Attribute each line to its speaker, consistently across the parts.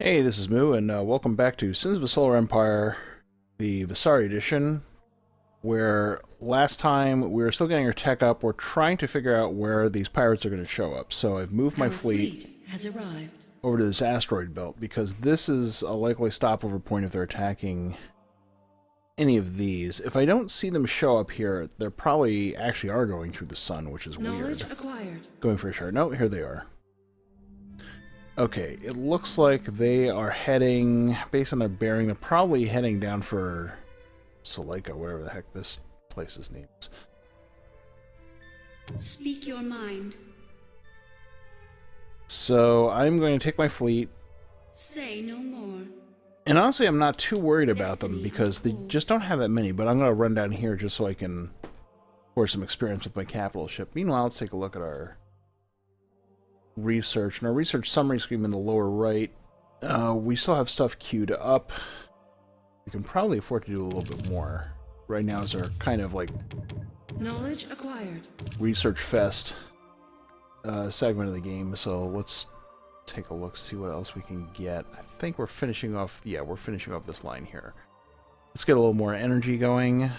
Speaker 1: Hey, this is Moo, and welcome back to Sins of the Solar Empire, the Visari edition, where last time we were still getting our tech up. We're trying to figure out where these pirates are going to show up. So I've moved my fleet
Speaker 2: has arrived
Speaker 1: over to this asteroid belt, because this is a likely stopover point if they're attacking any of these. If I don't see them show up here, they probably actually are going through the sun, which is
Speaker 2: Knowledge
Speaker 1: weird.
Speaker 2: acquired.
Speaker 1: Going for a shard. No, here they are. Okay, it looks like they are heading, based on their bearing, they're probably heading down for Suleika, whatever the heck this place's name is.
Speaker 2: Speak your mind.
Speaker 1: So I'm going to take my fleet.
Speaker 2: Say no more.
Speaker 1: And honestly, I'm not too worried about them because they just don't have that many, but I'm going to run down here just so I can force some experience with my capital ship. Meanwhile, let's take a look at our research. And our research summary screen in the lower right, we still have stuff queued up. We can probably afford to do a little bit more. Right now is our kind of like
Speaker 2: Knowledge acquired.
Speaker 1: research fest segment of the game, so let's take a look, see what else we can get. I think we're finishing off, yeah, we're finishing off this line here. Let's get a little more energy going.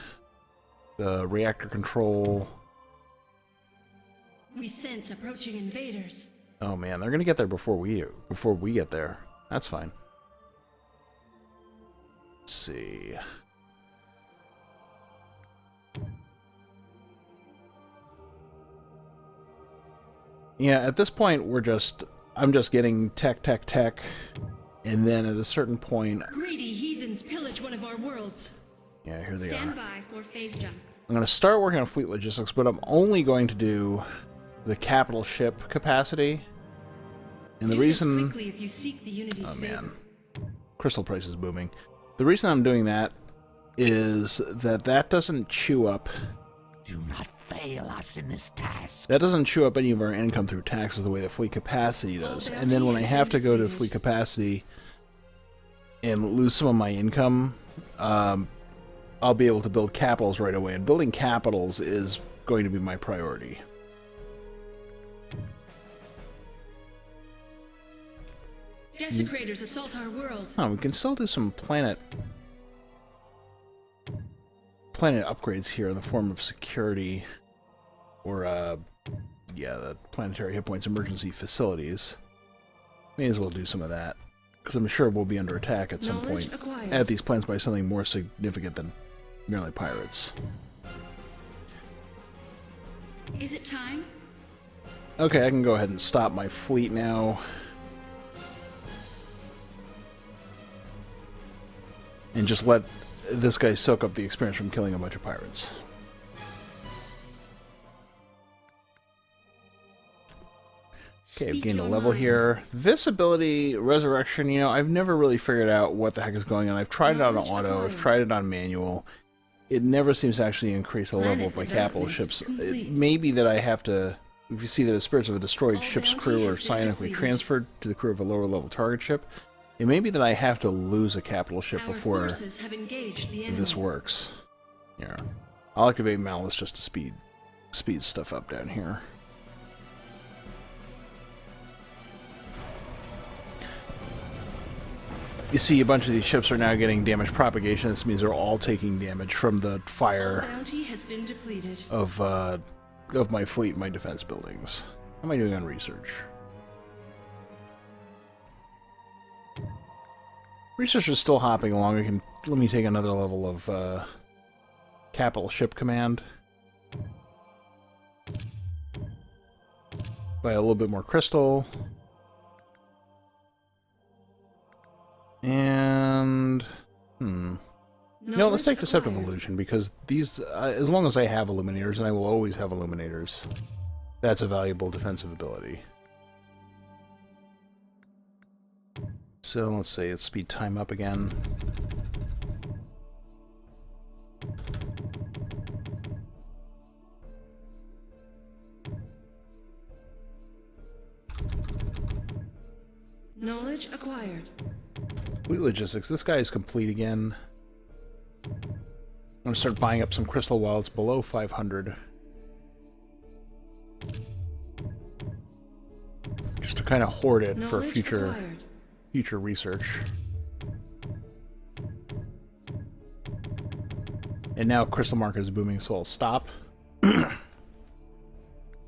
Speaker 1: The reactor control.
Speaker 2: We sense approaching invaders.
Speaker 1: Oh man, they're gonna get there before we get there. That's fine. Let's see. Yeah, at this point I'm just getting tech, and then at a certain point,
Speaker 2: Greedy heathens pillage one of our worlds.
Speaker 1: yeah, here they
Speaker 2: Stand
Speaker 1: are.
Speaker 2: by for phase jump.
Speaker 1: I'm going to start working on fleet logistics, but I'm only going to do the capital ship capacity. And the
Speaker 2: Do this
Speaker 1: reason...
Speaker 2: quickly if you seek the Unity's
Speaker 1: Oh man,
Speaker 2: favor.
Speaker 1: crystal price is booming. The reason I'm doing that is that that doesn't chew up...
Speaker 3: Do not fail us in this task.
Speaker 1: That doesn't chew up any of our income through taxes the way the fleet capacity does. And then when I have to go to fleet capacity and lose some of my income, I'll be able to build capitals right away. And building capitals is going to be my priority.
Speaker 2: Desecrators assault our world.
Speaker 1: Oh, we can still do some planet upgrades here in the form of security or yeah, the planetary hit points emergency facilities. May as well do some of that, because I'm sure we'll be under attack at some point at these planets by something more significant than merely pirates.
Speaker 2: Is it time?
Speaker 1: Okay, I can go ahead and stop my fleet now. And just let this guy soak up the experience from killing a bunch of pirates. Okay, I've gained a level here. This ability, Resurrection, you know, I've never really figured out what the heck is going on. I've tried it on auto, I've tried it on manual. It never seems to actually increase the level of my capital ships. It may be that I have to, if you see that the spirits of a destroyed ship's crew are psionically transferred to the crew of a lower level target ship, it may be that I have to lose a capital ship before this works. Yeah. I'll activate Malice just to speed stuff up down here. You see a bunch of these ships are now getting damage propagation. This means they're all taking damage from the fire of my fleet and my defense buildings. How am I doing on research? Research is still hopping along. Let me take another level of capital ship command. Buy a little bit more crystal. And no, let's take Deceptive Illusion, because these, as long as I have Illuminators, and I will always have Illuminators, that's a valuable defensive ability. So let's say it's speed time up again.
Speaker 2: Knowledge acquired.
Speaker 1: Fleet logistics. This guy is complete again. I'm going to start buying up some crystal while it's below 500. Just to kind of hoard it for future future research. And now crystal market is booming, so I'll stop.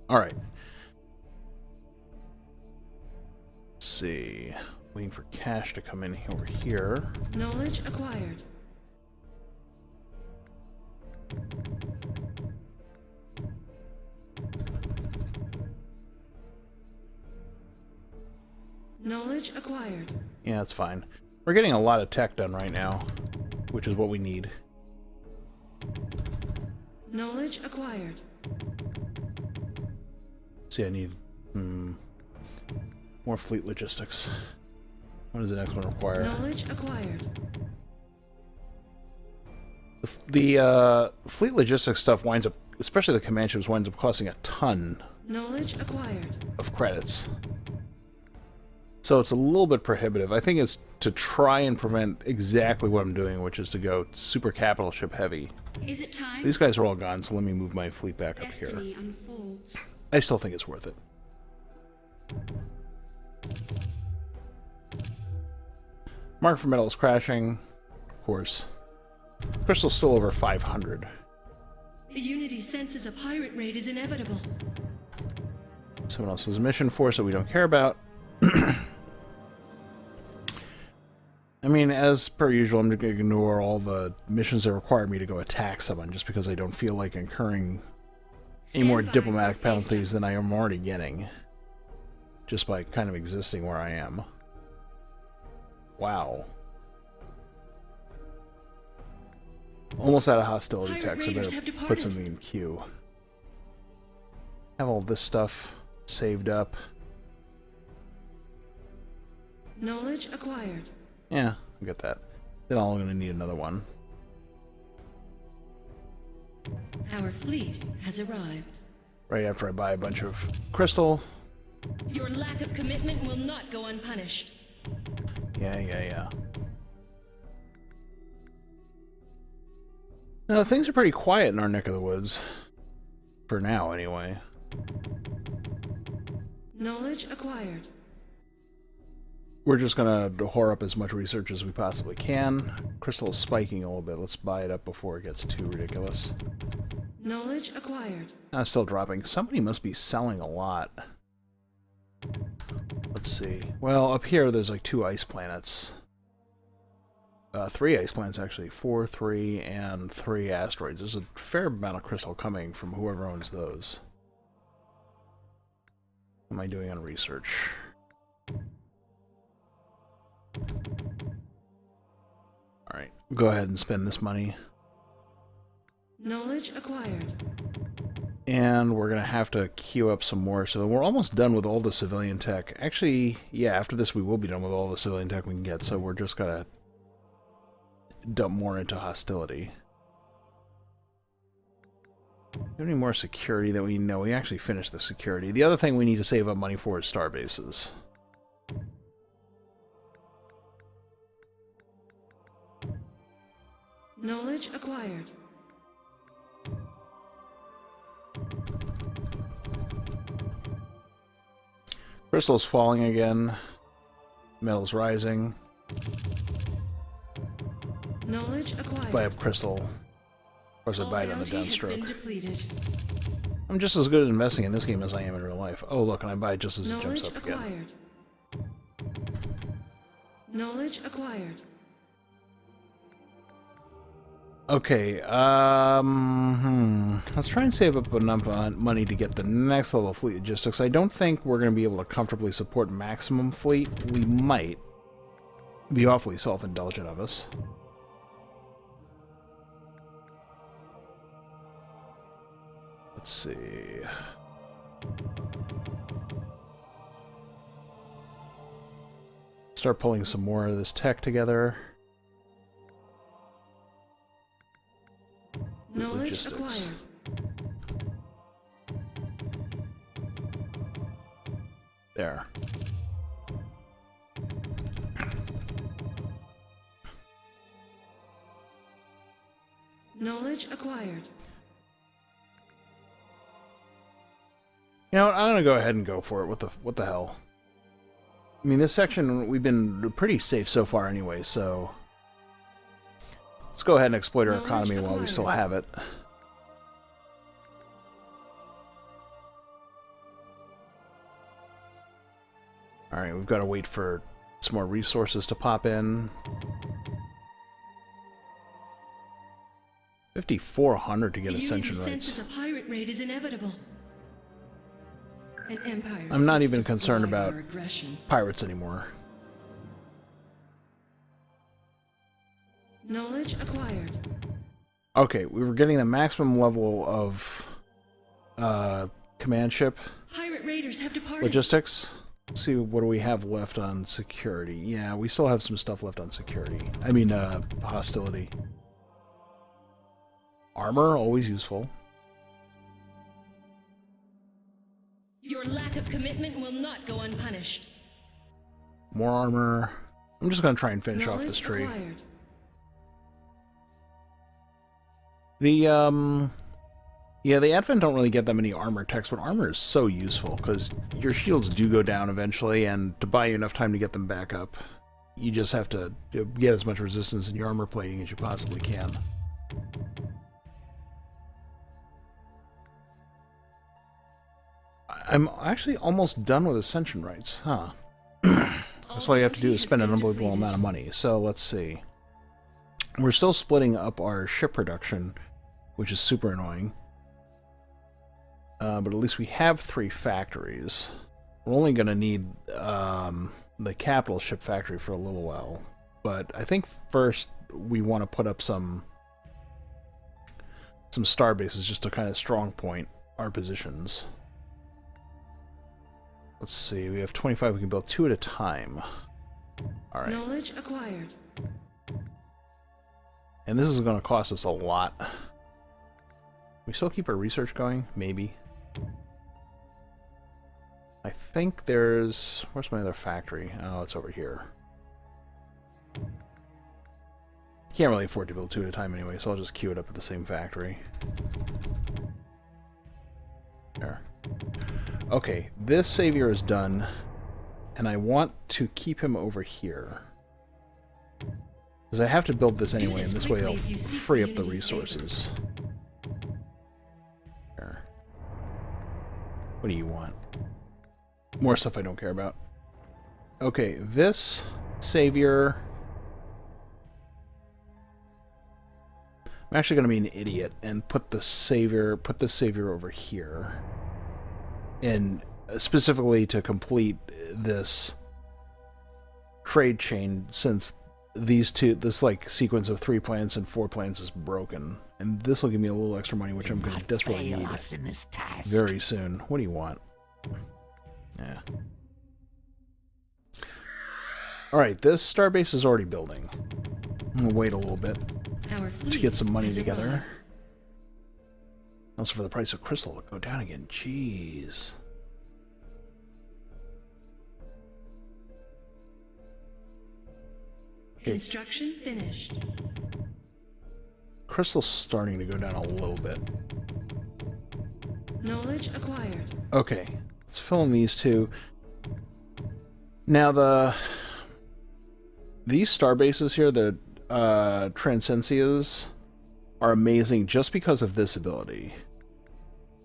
Speaker 1: Alright. Let's see. Waiting for cash to come in over here.
Speaker 2: Knowledge acquired. Knowledge acquired.
Speaker 1: Yeah, that's fine. We're getting a lot of tech done right now, which is what we need.
Speaker 2: Knowledge acquired.
Speaker 1: See, I need more fleet logistics. What does the next one require?
Speaker 2: Knowledge acquired.
Speaker 1: The fleet logistics stuff winds up, especially the command ships, winds up costing a ton
Speaker 2: Knowledge acquired.
Speaker 1: of credits. So it's a little bit prohibitive. I think it's to try and prevent exactly what I'm doing, which is to go super capital ship heavy.
Speaker 2: Is it time?
Speaker 1: These guys are all gone, so let me move my fleet back up here.
Speaker 2: Destiny unfolds.
Speaker 1: I still think it's worth it. Market for metal is crashing. Of course. Crystal's still over 500.
Speaker 2: The Unity senses a pirate raid is inevitable.
Speaker 1: Someone else has a mission for us that we don't care about. I mean, as per usual, I'm going to ignore all the missions that require me to go attack someone just because I don't feel like incurring any more diplomatic penalties than I am already getting. Just by kind of existing where I am. Wow. Almost out of hostility tech, so I better put something in queue. Have all this stuff saved up.
Speaker 2: Knowledge acquired.
Speaker 1: Yeah, I get that. Then I'm going to need another one.
Speaker 2: Our fleet has arrived.
Speaker 1: Right after I buy a bunch of crystal.
Speaker 2: Your lack of commitment will not go unpunished.
Speaker 1: Yeah. Now, things are pretty quiet in our neck of the woods. For now, anyway.
Speaker 2: Knowledge acquired.
Speaker 1: We're just gonna whore up as much research as we possibly can. Crystal is spiking a little bit. Let's buy it up before it gets too ridiculous.
Speaker 2: Knowledge acquired.
Speaker 1: Now it's still dropping. Somebody must be selling a lot. Let's see. Well, up here there's like 2 ice planets. 3 ice planets actually. 4, 3, and 3 asteroids. There's a fair amount of crystal coming from whoever owns those. What am I doing on research? Alright, go ahead and spend this money.
Speaker 2: Knowledge acquired.
Speaker 1: And we're going to have to queue up some more. So we're almost done with all the civilian tech. Actually, yeah, after this we will be done with all the civilian tech we can get. So we're just going to dump more into hostility. Do we have any more security that we know? We actually finished the security. The other thing we need to save up money for is starbases.
Speaker 2: Knowledge acquired.
Speaker 1: Crystal's falling again. Metal's rising.
Speaker 2: Knowledge acquired.
Speaker 1: Buy up crystal. Of course, I buy it on the downstroke.
Speaker 2: Depleted.
Speaker 1: I'm just as good at investing in this game as I am in real life. Oh, look, and I buy it just as it jumps
Speaker 2: Knowledge
Speaker 1: up again.
Speaker 2: acquired. Knowledge acquired.
Speaker 1: Okay, let's try and save up enough money to get the next level of fleet logistics. I don't think we're going to be able to comfortably support maximum fleet. We might. Be awfully self-indulgent of us. Let's see. Start pulling some more of this tech together.
Speaker 2: Knowledge acquired.
Speaker 1: There.
Speaker 2: Knowledge acquired.
Speaker 1: You know what? I'm gonna go ahead and go for it. What the hell? I mean, this section, we've been pretty safe so far anyway, so... Let's go ahead and exploit our economy while we still have it. Alright, we've got to wait for some more resources to pop in. 5,400 to get ascension
Speaker 2: The
Speaker 1: rights.
Speaker 2: sense of pirate raid is inevitable. An empire
Speaker 1: I'm not
Speaker 2: seeks
Speaker 1: even
Speaker 2: to
Speaker 1: concerned
Speaker 2: thrive
Speaker 1: about
Speaker 2: over aggression.
Speaker 1: pirates anymore.
Speaker 2: Knowledge acquired.
Speaker 1: Okay, we were getting the maximum level of command ship
Speaker 2: Pirate raiders have departed.
Speaker 1: logistics. Let's see, what do we have left on security? Yeah, we still have some stuff left on security. I mean, hostility. Armor, always useful.
Speaker 2: Your lack of commitment will not go unpunished.
Speaker 1: More armor. I'm just going to try and finish off this tree.
Speaker 2: Acquired.
Speaker 1: The, yeah, the Advent don't really get that many armor techs, but armor is so useful, because your shields do go down eventually, and to buy you enough time to get them back up, you just have to get as much resistance in your armor plating as you possibly can. I'm actually almost done with Ascension rights, huh? That's all you have to do is spend an unbelievable amount of money. So let's see. We're still splitting up our ship production, which is super annoying. But at least we have 3 factories. We're only going to need the capital ship factory for a little while. But I think first we want to put up some star bases just to kind of strong point our positions. Let's see, we have 25, we can build 2 at a time. Alright.
Speaker 2: Knowledge acquired.
Speaker 1: And this is going to cost us a lot. We still keep our research going? Maybe. I think there's... Where's my other factory? Oh, it's over here. Can't really afford to build 2 at a time anyway, so I'll just queue it up at the same factory. There. Okay, this savior is done, and I want to keep him over here. Because I have to build this anyway, and this way I'll free up the resources. There. What do you want? More stuff I don't care about. Okay, this savior... I'm actually going to be an idiot and put this savior over here. And specifically to complete this trade chain, since this like sequence of 3 plants and 4 plants is broken, and this will give me a little extra money, which I'm going to desperately need very soon. What do you want? Yeah. All right, this starbase is already building. I'm gonna wait a little bit to get some money together. Also, for the price of crystal, it'll go down again. Jeez. Okay.
Speaker 2: Construction finished.
Speaker 1: Crystal's starting to go down a little bit.
Speaker 2: Knowledge acquired.
Speaker 1: Okay, let's fill in these 2. Now these star bases here, the Transcensias, are amazing just because of this ability.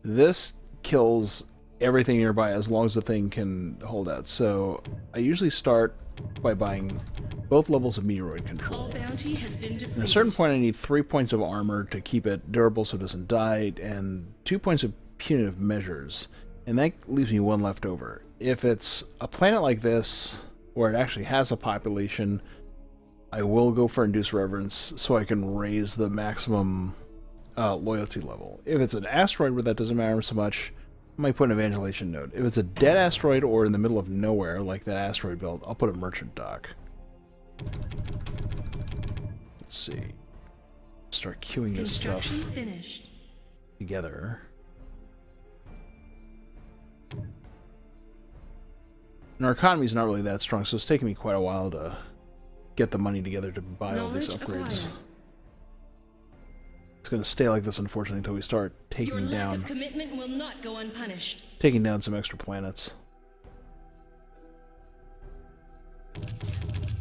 Speaker 1: This kills everything nearby as long as the thing can hold out. So I usually start by buying both levels of meteoroid control.
Speaker 2: All bounty has been depleted.
Speaker 1: At a certain point I need 3 points of armor to keep it durable so it doesn't die, and 2 points of punitive measures. And that leaves me 1 left over. If it's a planet like this, where it actually has a population, I will go for Induced Reverence so I can raise the maximum loyalty level. If it's an asteroid where that doesn't matter so much, I might put an Evangelization node. If it's a dead asteroid or in the middle of nowhere, like that asteroid belt, I'll put a Merchant dock. Let's see. Start queuing this stuff
Speaker 2: finished.
Speaker 1: together. And our economy's not really that strong, so it's taking me quite a while to get the money together to buy all these upgrades.
Speaker 2: Acquired.
Speaker 1: It's going to stay like this, unfortunately, until we start taking
Speaker 2: Your lack
Speaker 1: down
Speaker 2: of commitment will not go unpunished.
Speaker 1: taking down some extra planets.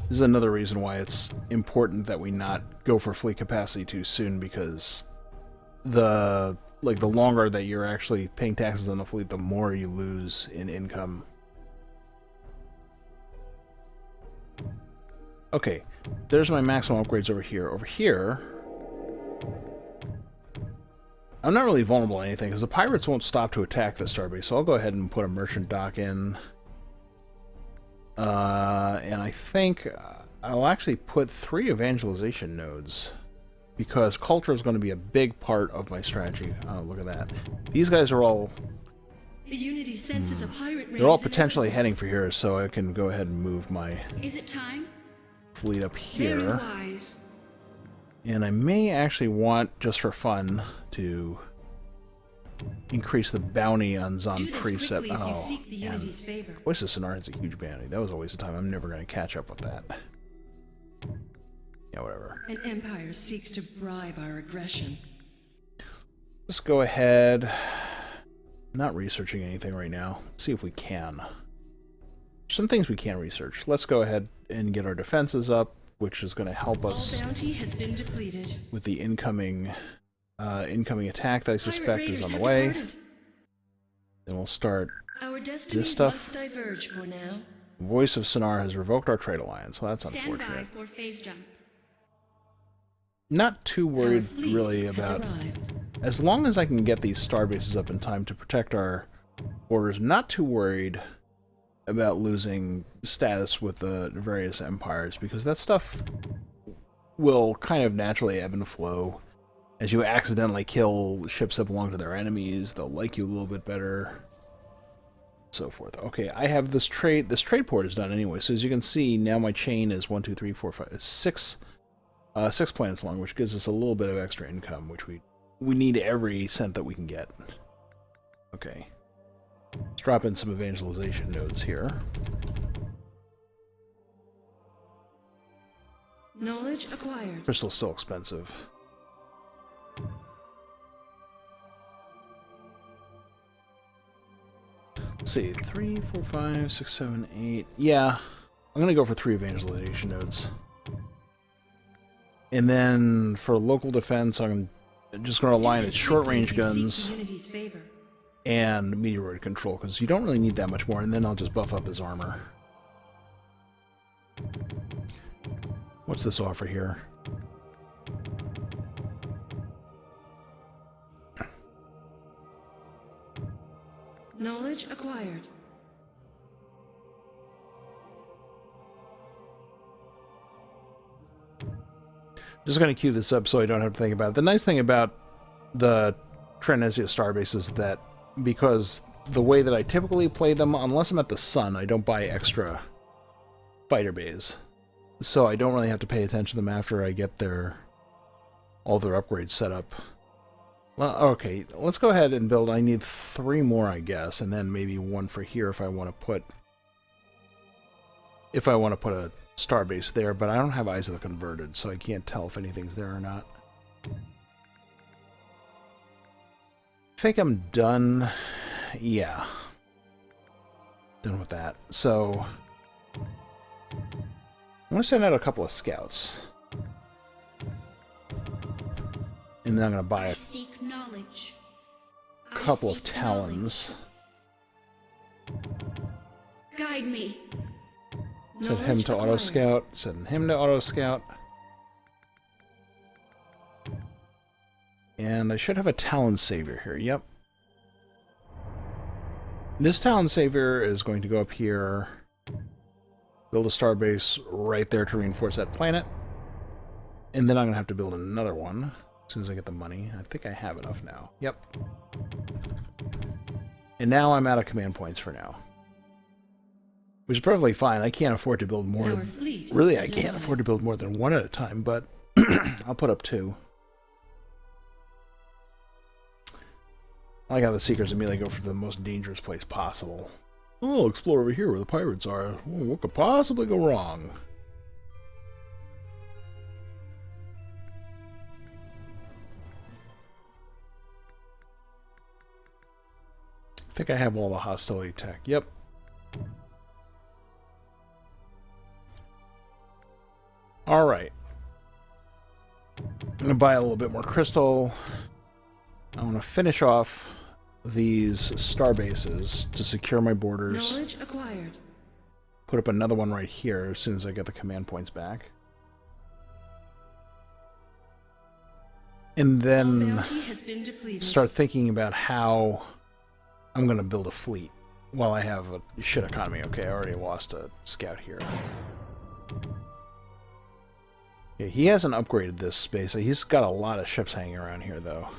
Speaker 1: This is another reason why it's important that we not go for fleet capacity too soon, because the longer that you're actually paying taxes on the fleet, the more you lose in income. Okay, there's my maximum upgrades over here. Over here, I'm not really vulnerable to anything, because the pirates won't stop to attack the starbase, so I'll go ahead and put a merchant dock in. And I think I'll actually put 3 evangelization nodes, because culture is going to be a big part of my strategy. Oh, look at that. These guys are all...
Speaker 2: The Unity senses a pirate raid.
Speaker 1: They're all potentially heading for here, so I can go ahead and move my
Speaker 4: Is it time?
Speaker 1: fleet up
Speaker 4: Very
Speaker 1: here.
Speaker 4: wise.
Speaker 1: And I may actually want, just for fun, to increase the bounty on Zon
Speaker 2: Do this
Speaker 1: Precept.
Speaker 2: quickly if you
Speaker 1: Oh,
Speaker 2: seek the
Speaker 1: man.
Speaker 2: Unity's favor.
Speaker 1: Voice of Sonar has a huge bounty. That was a waste of time. I'm never going to catch up with that. Yeah, whatever.
Speaker 2: An empire seeks to bribe our aggression.
Speaker 1: Let's go ahead. Not researching anything right now. Let's see if we can. Some things we can research. Let's go ahead and get our defenses up, which is going to help us
Speaker 2: All bounty has been depleted.
Speaker 1: with the incoming attack that I suspect
Speaker 2: Pirate
Speaker 1: is
Speaker 2: raiders
Speaker 1: on the
Speaker 2: have
Speaker 1: way.
Speaker 2: departed.
Speaker 1: Then we'll start.
Speaker 2: Our destinies
Speaker 1: stuff.
Speaker 2: must diverge for now.
Speaker 1: Voice of Sonar has revoked our trade alliance, so that's
Speaker 4: Stand by
Speaker 1: unfortunate.
Speaker 4: for phase jump.
Speaker 1: Not too
Speaker 2: Our
Speaker 1: worried
Speaker 2: fleet
Speaker 1: really
Speaker 2: has
Speaker 1: about...
Speaker 2: arrived.
Speaker 1: As long as I can get these starbases up in time to protect our borders, not too worried about losing status with the various empires, because that stuff will kind of naturally ebb and flow. As you accidentally kill ships that belong to their enemies, they'll like you a little bit better, so forth. Okay, I have this trade port is done anyway, so as you can see, now my chain is 1, 2, 3, 4, 5, 6 planets long, which gives us a little bit of extra income, which we need every cent that we can get. Okay. Let's drop in some evangelization nodes here.
Speaker 2: Knowledge acquired.
Speaker 1: Crystal's still expensive. Let's see, 3, 4, 5, 6, 7, 8. Yeah, I'm gonna go for 3 evangelization nodes. And then for local defense, I'm just gonna align
Speaker 2: Do
Speaker 1: its
Speaker 2: this
Speaker 1: short-range
Speaker 2: quickly if you
Speaker 1: guns
Speaker 2: seek the Unity's favor.
Speaker 1: and meteoroid control, because you don't really need that much more, and then I'll just buff up his armor. What's this offer here?
Speaker 2: Knowledge acquired.
Speaker 1: Just going to queue this up so I don't have to think about it. The nice thing about the Trenezia Starbase is that because the way that I typically play them, unless I'm at the sun, I don't buy extra fighter bays. So I don't really have to pay attention to them after I get all their upgrades set up. Well, okay, let's go ahead and build. I need 3 more, I guess, and then maybe 1 for here if I want to put a starbase there, but I don't have Eyes of the Converted, so I can't tell if anything's there or not. I think I'm done. Yeah. Done with that. So I'm going to send out a couple of scouts. And then I'm going to buy
Speaker 4: I
Speaker 1: a
Speaker 4: seek knowledge. I
Speaker 1: couple of
Speaker 4: seek
Speaker 1: talons.
Speaker 4: knowledge. Guide me.
Speaker 1: Set him
Speaker 2: Knowledge
Speaker 1: to
Speaker 2: acquired.
Speaker 1: auto scout. Send him to auto scout. And I should have a Talon Savior here. Yep. This Talon Savior is going to go up here, build a starbase right there to reinforce that planet. And then I'm going to have to build another one as soon as I get the money. I think I have enough now. Yep. And now I'm out of command points for now. Which is perfectly fine. I can't afford to build more.
Speaker 2: Our fleet
Speaker 1: Really, I
Speaker 2: has
Speaker 1: can't
Speaker 2: arrived.
Speaker 1: afford to build more than 1 at a time, but I'll put up 2. I like how the Seekers immediately go for the most dangerous place possible. Oh, explore over here where the pirates are. Oh, what could possibly go wrong? I think I have all the hostility tech. Yep. Alright. I'm going to buy a little bit more crystal. I want to finish off these starbases to secure my borders.
Speaker 2: Knowledge acquired.
Speaker 1: Put up another one right here as soon as I get the command points back. And then
Speaker 2: Bounty has been depleted.
Speaker 1: start thinking about how I'm going to build a fleet while I have a shit economy. Okay, I already lost a scout here. Yeah, he hasn't upgraded this space. He's got a lot of ships hanging around here, though.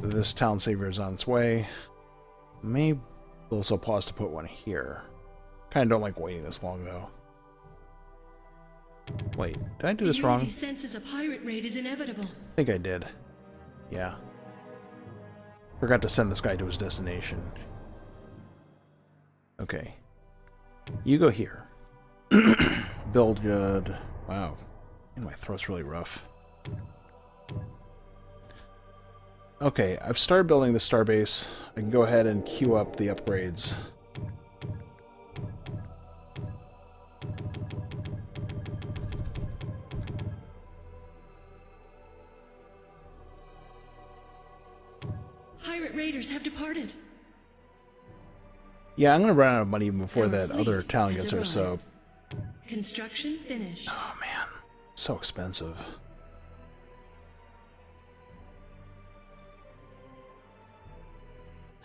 Speaker 1: This town savior is on its way. May also pause to put one here. Kind of don't like waiting this long, though. Wait, did I do this wrong?
Speaker 2: Unity senses a pirate raid is inevitable.
Speaker 1: I think I did. Yeah. Forgot to send this guy to his destination. Okay. You go here. Build good. Wow. And my throat's really rough. Okay, I've started building the starbase. I can go ahead and queue up the upgrades.
Speaker 2: Pirate raiders have departed.
Speaker 1: Yeah, I'm going to run out of money even before
Speaker 2: Our
Speaker 1: that
Speaker 2: fleet
Speaker 1: other town
Speaker 2: has
Speaker 1: gets there, so...
Speaker 2: arrived. Construction finished.
Speaker 1: Oh, man. So expensive.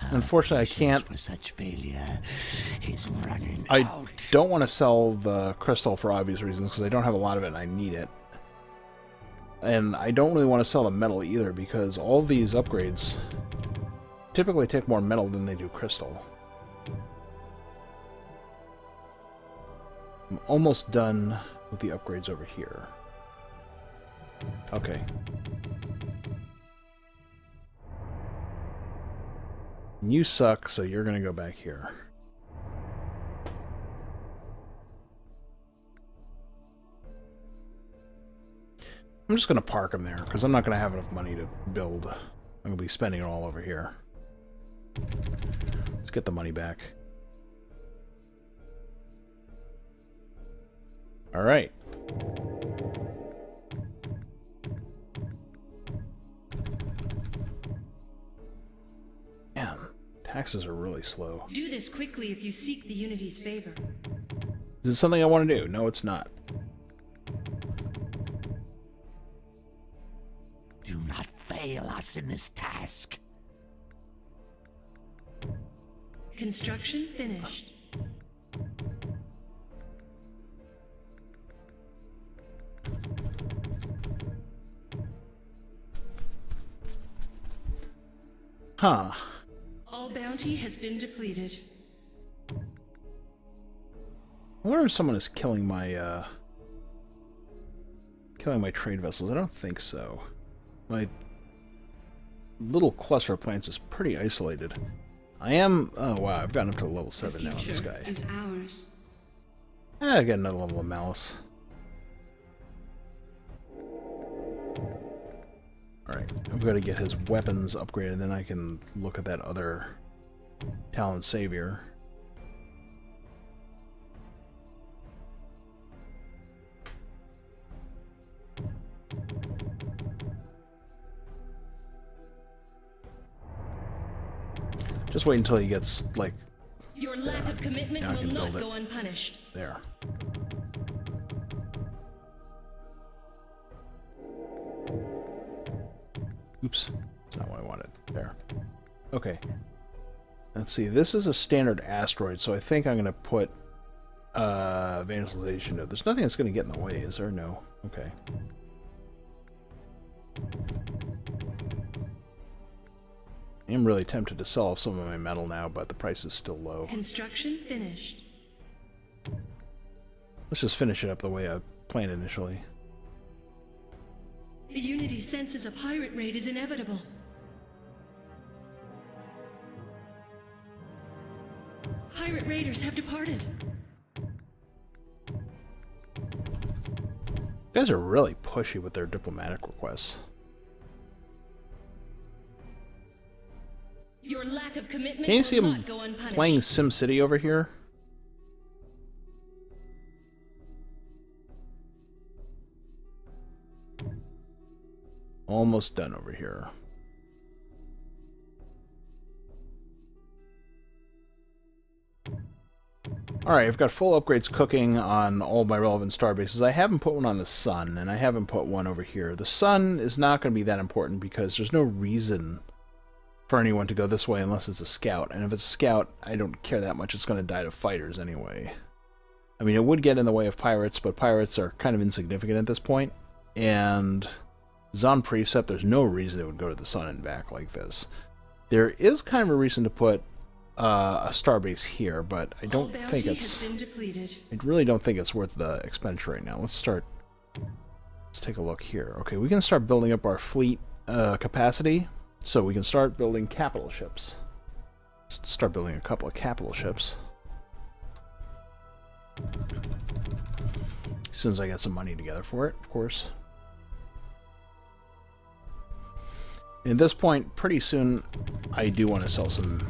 Speaker 1: Unfortunately, I can't...
Speaker 3: For such failure is running
Speaker 1: I
Speaker 3: out.
Speaker 1: don't want to sell the crystal for obvious reasons, because I don't have a lot of it and I need it. And I don't really want to sell the metal either, because all these upgrades typically take more metal than they do crystal. I'm almost done with the upgrades over here. Okay. You suck, so you're going to go back here. I'm just going to park them there, because I'm not going to have enough money to build. I'm going to be spending it all over here. Let's get the money back. Alright. Man, taxes are really slow.
Speaker 2: Do this quickly if you seek the Unity's favor.
Speaker 1: Is it something I want to do? No, it's not.
Speaker 3: Do not fail us in this task.
Speaker 2: Construction finished.
Speaker 1: Huh.
Speaker 2: All bounty has been depleted.
Speaker 1: I wonder if someone is killing my trade vessels. I don't think so. My little cluster of plants is pretty isolated. I am... Oh, wow. I've gotten up to level 7 now on this guy.
Speaker 4: Is ours.
Speaker 1: I get another level of malice. Alright. I've got to get his weapons upgraded, then I can look at that other Talon Savior. Just wait until he gets, like,
Speaker 2: Your lack of commitment
Speaker 1: Now I
Speaker 2: will
Speaker 1: can
Speaker 2: not
Speaker 1: build it.
Speaker 2: go unpunished.
Speaker 1: there. Oops. That's not what I wanted. There. Okay. Let's see. This is a standard asteroid, so I think I'm going to put evangelization. No, there's nothing that's going to get in the way, is there? No. Okay. I am really tempted to sell off some of my metal now, but the price is still low.
Speaker 2: Construction finished.
Speaker 1: Let's just finish it up the way I planned initially.
Speaker 2: The Unity senses a pirate raid is inevitable. Pirate raiders have departed.
Speaker 1: You guys are really pushy with their diplomatic requests.
Speaker 2: Your lack of of commitment
Speaker 1: Can you see
Speaker 2: will
Speaker 1: him
Speaker 2: not go unpunished.
Speaker 1: playing SimCity over here? Almost done over here. Alright, I've got full upgrades cooking on all my relevant starbases. I haven't put one on the sun, and I haven't put one over here. The sun is not going to be that important because there's no reason for anyone to go this way unless it's a scout. And if it's a scout, I don't care that much. It's going to die to fighters anyway. I mean, it would get in the way of pirates, but pirates are kind of insignificant at this point. And Zon Precept, there's no reason it would go to the sun and back like this. There is kind of a reason to put a starbase here, but I don't think it's... I really don't think it's worth the expenditure right now. Let's take a look here. Okay, we can start building up our fleet capacity, so we can start building capital ships. Let's start building a couple of capital ships. As soon as I get some money together for it, of course. And at this point, pretty soon, I do want to sell some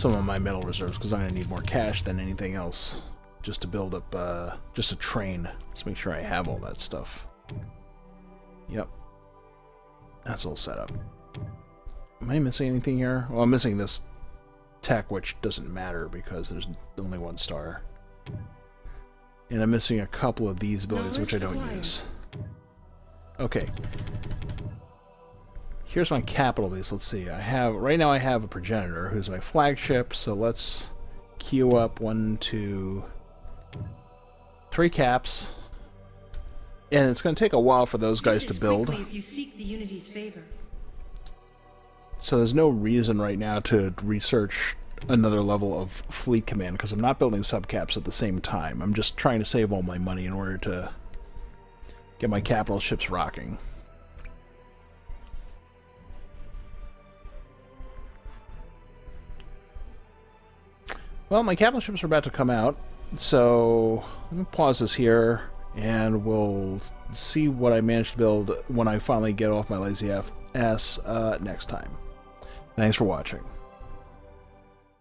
Speaker 1: of my metal reserves because I'm going to need more cash than anything else just to build up, just a train. Let's make sure I have all that stuff. Yep. That's all set up. Am I missing anything here? Well, I'm missing this tech, which doesn't matter because there's only one star. And I'm missing a couple of these abilities, which I don't use. Okay. Here's my capital base. Let's see. Right now I have a progenitor who's my flagship, so let's queue up 1, 2, 3 caps. And it's going to take a while for those guys to build.
Speaker 2: If you seek the Unity's favor.
Speaker 1: So there's no reason right now to research another level of fleet command because I'm not building subcaps at the same time. I'm just trying to save all my money in order to get my capital ships rocking. Well, my capital ships are about to come out, so let me pause this here, and we'll see what I manage to build when I finally get off my lazy ass next time. Thanks for watching.